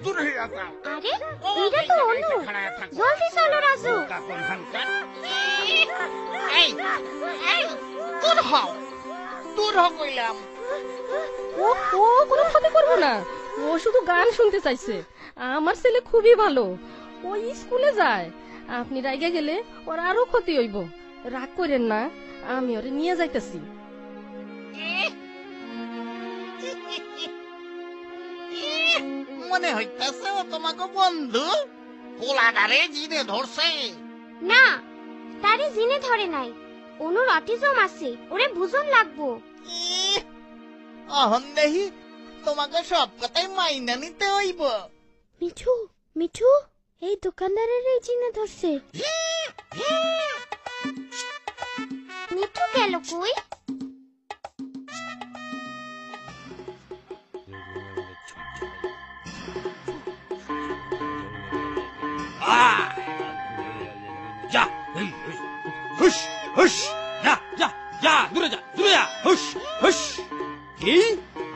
দূর হয়ে যা। আরে এটা তো অনু, জলদি চলো রাজু। দূর হও, দূর হও কইলাম। ও ও কোনো ক্ষতি করবো না, ও শুধু গান শুনতে চাইছে। আমার ছেলে খুবই ভালো, ও স্কুলে যায়। আপনি রাইগে গেলে ওর আরো ক্ষতি হইব। রাগ করেন না, আমি ওরে নিয়ে যাইতেছি। মনে হইতাছে ও তোমাকে বন্ধু পোলাডারে জিনে ধরছে। না, তারে জিনে ধরে নাই, অনুর অটিজম আছে, ওরে বুঝন লাগবো। অহন দেহি তোমাকে সব কথাই মাইনা নিতে হইব। মিঠু মিঠু, এই দোকানদারের এই জিনে ধরছে। মিঠু গেল কই? যা, হুশ হুশ, যা যা যা, দূরে যা, দূরে যা, হুশ হুশ। কি?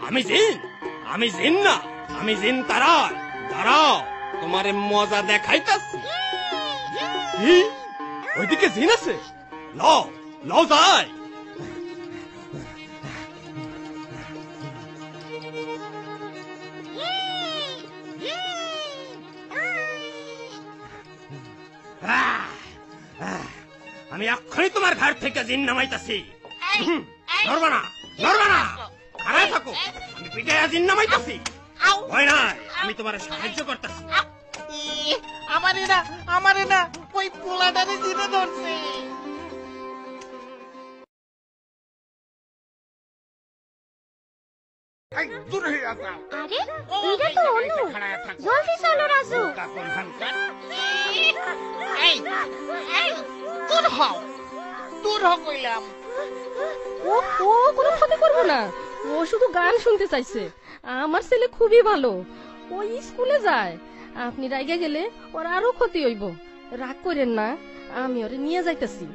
আমি জিন? আমি জিন না, আমি জিন তারাই। দাঁড়াও, তোমারে মজা দেখাইতাছি। কি? ওইদিকে জিন আছে? লও লও যাই। আমি এক্ষুনি তোমার ঘর থেকে জিন নামাইতাছি। নড়বা না, নড়বা না, খাড়ায় থাকো। আমি পিঠে জিন নামাইতাছি। ভয় নাই, আমি তোমার সাহায্য করতেছি। আমারে না ওই পোলাডারে জিনে ধরছে। দূর হয়ে যা। আরে এটা তো অনু, জলদি চলো রাজু। দূর হও, দূর হও কইলাম। ও ও কোনো ক্ষতি করবো না, ও শুধু গান শুনতে চাইছে। আমার ছেলে খুবই ভালো, ও স্কুলে যায়। আপনি রাইগে গেলে ওর আরো ক্ষতি হইব। রাগ করেন না, আমি ওরে নিয়ে যাইতেছি।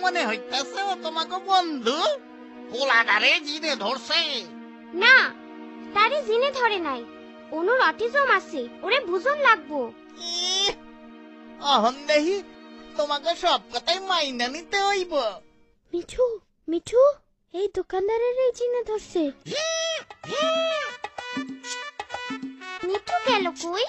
মনে হইতাছে ও তোমাকে বন্ধু পোলাডারে জিনে ধরছে। না, তারে জিনে ধরে নাই, অনুর অটিজম আছে, ওরে বুঝন লাগবো। অহন দেহি তোমাকে সব কথাই মাইনা নিতে হইব। মিঠু মিঠু, এই দোকানদারের এই জিনে ধরছে। মিঠু গেল কই?